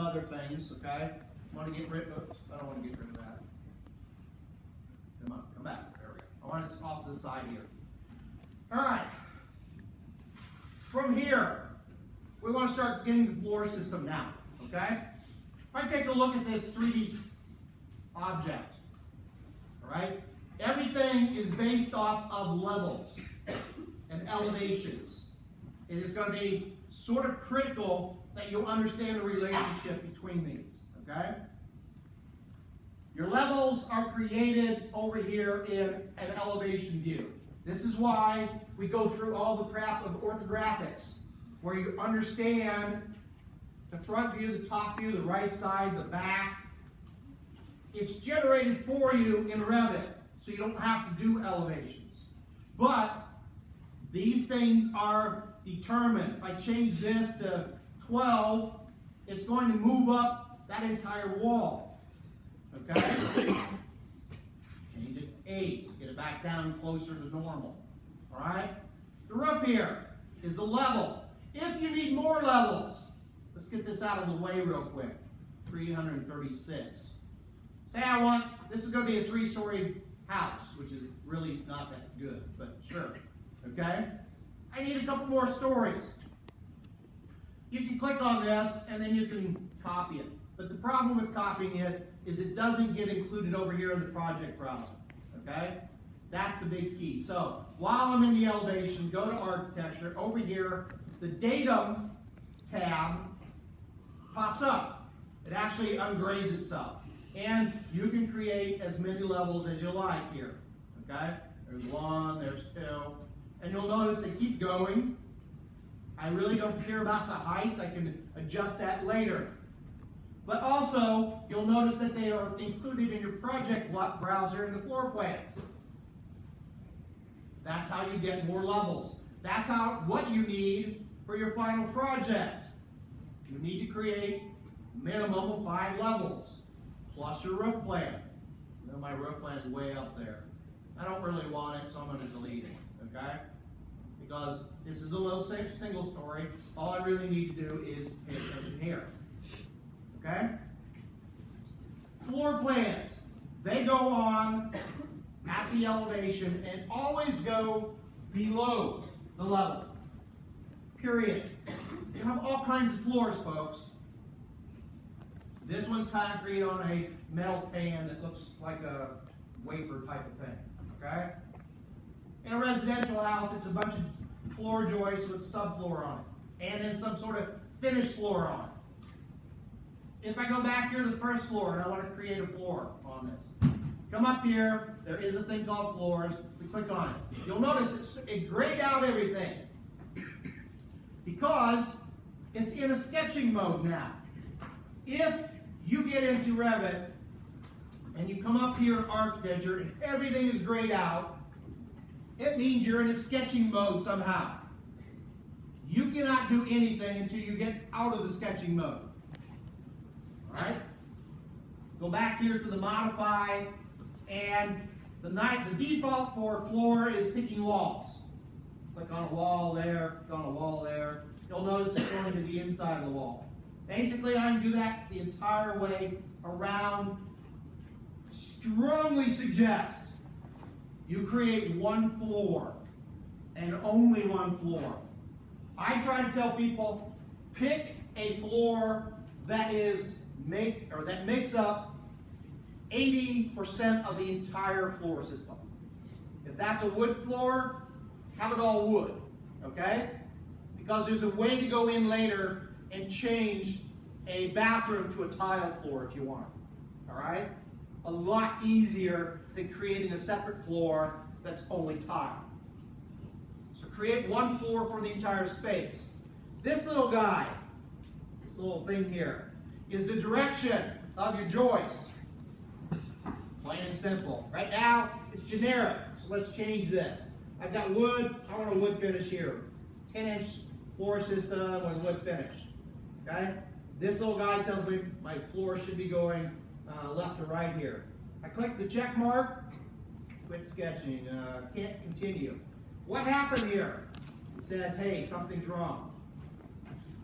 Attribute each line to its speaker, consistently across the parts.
Speaker 1: other things, okay? I want to get rid of, oops, I don't want to get rid of that. Come on, come back. There we go. I want it off to the side here. All right. From here, we want to start getting the floor system now, okay? If I take a look at this 3D object, all right? Everything is based off of levels and elevations. It is going to be sort of critical that you understand the relationship between these, okay? Your levels are created over here in an elevation view. This is why we go through all the crap of orthographics, where you understand the front view, the top view, the right side, the back. It's generated for you in Revit, so you don't have to do elevations. But these things are determined. If I change this to 12, it's going to move up that entire wall. Okay? Change it to 8. Get it back down closer to normal. Alright? The roof here is a level. If you need more levels, let's get this out of the way real quick. 336. Say I want, this is going to be a 3-story house, which is really not that good, but sure. Okay? I need a couple more stories. You can click on this and then you can copy it. But the problem with copying it is it doesn't get included over here in the project browser. Okay? That's the big key. So while I'm in the elevation, go to architecture. Over here, the datum tab pops up. It actually ungrays itself. And you can create as many levels as you like here. Okay? There's 1, there's 2. And you'll notice they keep going. I really don't care about the height. I can adjust that later. But also, you'll notice that they are included in your project browser in the floor plans. That's how you get more levels. That's what you need for your final project. You need to create a minimum of 5 levels, plus your roof plan. You know, my roof plan is way up there. I don't really want it, so I'm going to delete it, okay? Because this is a little single story. All I really need to do is pay attention here. Okay? Floor plans. They go on at the elevation and always go below the level. Period. You have all kinds of floors, folks. This one's concrete on a metal pan that looks like a wafer type of thing. Okay? In a residential house, it's a bunch of floor joists with subfloor on it, and then some sort of finished floor on it. If I go back here to the first floor and I want to create a floor on this, come up here, there is a thing called floors, we click on it. You'll notice it grayed out everything because it's in a sketching mode now. If you get into Revit and you come up here to architecture and everything is grayed out, it means you're in a sketching mode somehow. You cannot do anything until you get out of the sketching mode. All right? Go back here to the modify, and the default for floor is picking walls. Click on a wall there, click on a wall there. You'll notice it's going to the inside of the wall. Basically, I can do that the entire way around. Strongly suggest you create one floor and only one floor. I try to tell people, pick a floor that makes up 80% of the entire floor system. If that's a wood floor, have it all wood, okay? Because there's a way to go in later and change a bathroom to a tile floor if you want, all right? A lot easier than creating a separate floor that's only tile. So create one floor for the entire space. This little guy, this little thing here, is the direction of your joists. Plain and simple. Right now, it's generic, so let's change this. I've got wood, I want a wood finish here. 10-inch floor system with wood finish. Okay? This little guy tells me my floor should be going left to right here. I click the check mark, quit sketching, can't continue. What happened here? It says, hey, something's wrong.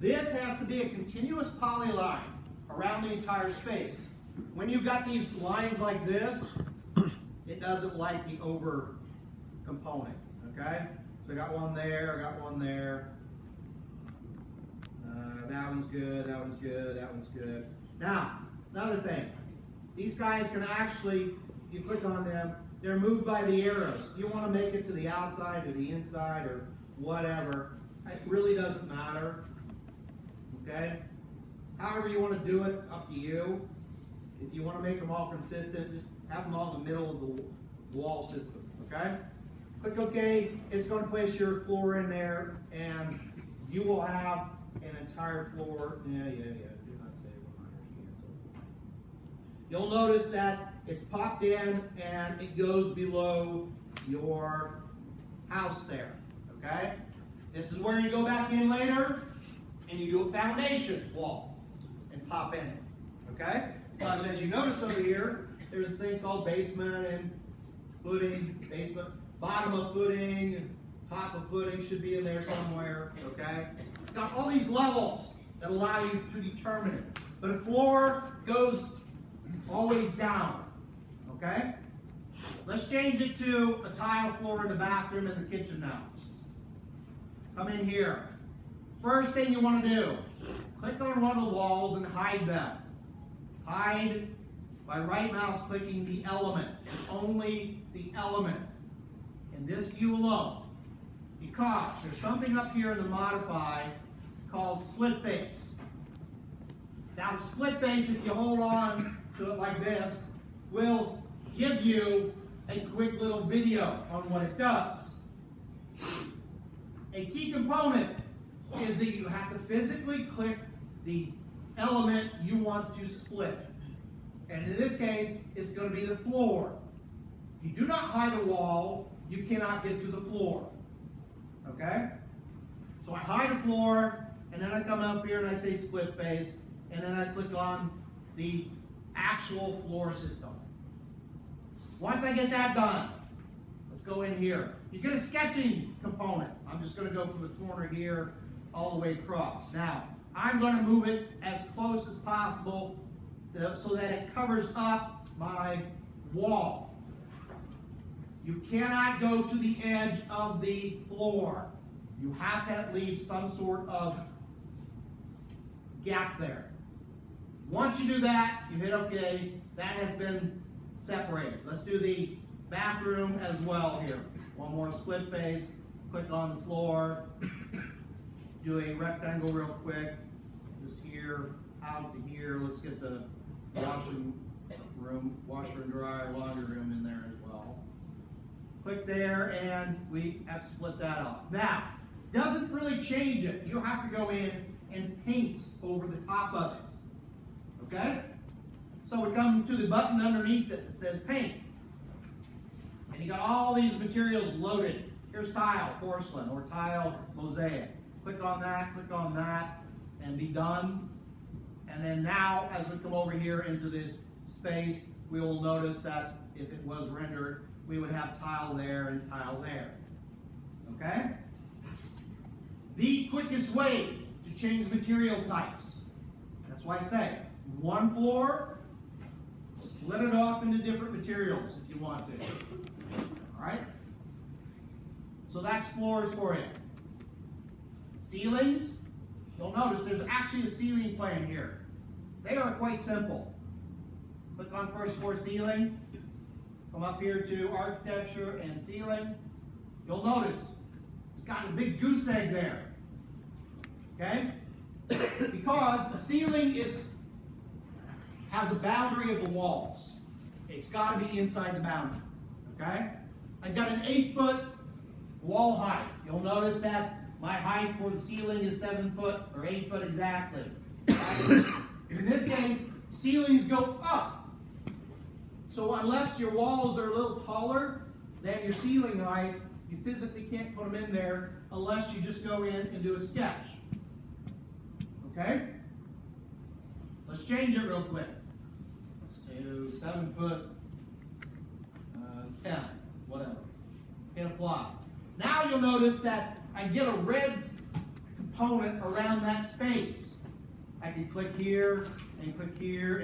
Speaker 1: This has to be a continuous polyline. around the entire space. When you've got these lines like this, it doesn't like the over component, okay? So I got one there, I got one there. That one's good, that one's good, that one's good. Now, another thing. These guys can actually, if you click on them, they're moved by the arrows. You want to make it to the outside or the inside or whatever. It really doesn't matter, okay? However you want to do it, up to you. If you want to make them all consistent, just have them all in the middle of the wall system, okay? Click OK. It's going to place your floor in there, and you will have an entire floor. Do not say 100. You'll notice that it's popped in, and it goes below your house there, okay? This is where you go back in later, and you do a foundation wall and pop in it, okay? Because as you notice over here, there's a thing called basement and footing, basement, bottom of footing, top of footing should be in there somewhere, okay? It's got all these levels that allow you to determine it. But a floor goes always down, okay? Let's change it to a tile floor in the bathroom and the kitchen now. Come in here. First thing you want to do, click on one of the walls and hide them. Hide by right mouse clicking the element, only the element, in this view alone. Because there's something up here in the modify called split face. Now the split face, if you hold on to it like this, will give you a quick little video on what it does. A key component is that you have to physically click the element you want to split. And in this case, it's going to be the floor. If you do not hide a wall, you cannot get to the floor. Okay? So I hide a floor, and then I come up here and I say split face, and then I click on the actual floor system. Once I get that done, let's go in here. You get a sketching component. I'm just going to go from the corner here all the way across. Now, I'm going to move it as close as possible so that it covers up my wall. You cannot go to the edge of the floor. You have to leave some sort of gap there. Once you do that, you hit OK. That has been separated. Let's do the bathroom as well here. One more split face. Click on the floor. Do a rectangle real quick. Just here, out to here. Let's get the washer and dryer, laundry room in there as well. Click there, and we have split that up. Now, doesn't really change it. You have to go in and paint over the top of it. Okay? So we come to the button underneath it that says paint. And you got all these materials loaded. Here's tile, porcelain, or tile, mosaic. Click on that, and be done. And then now, as we come over here into this space, we will notice that if it was rendered, we would have tile there and tile there. Okay? The quickest way to change material types. That's why I say, one floor, split it off into different materials if you want to. All right? So that's floors for you. Ceilings, you'll notice there's actually a ceiling plan here. They are quite simple. Click on first floor ceiling. Come up here to architecture and ceiling. You'll notice it's got a big goose egg there. Okay? Because the ceiling has a boundary of the walls. It's got to be inside the boundary. Okay? I've got an 8-foot wall height. You'll notice that my height for the ceiling is 7 foot, or 8 foot exactly. In this case, ceilings go up. So unless your walls are a little taller than your ceiling height, you physically can't put them in there unless you just go in and do a sketch. Okay? Let's change it real quick. Let's do 7 foot, 10, whatever. Hit apply. Now you'll notice that I get a red component around that space. I can click here and click here.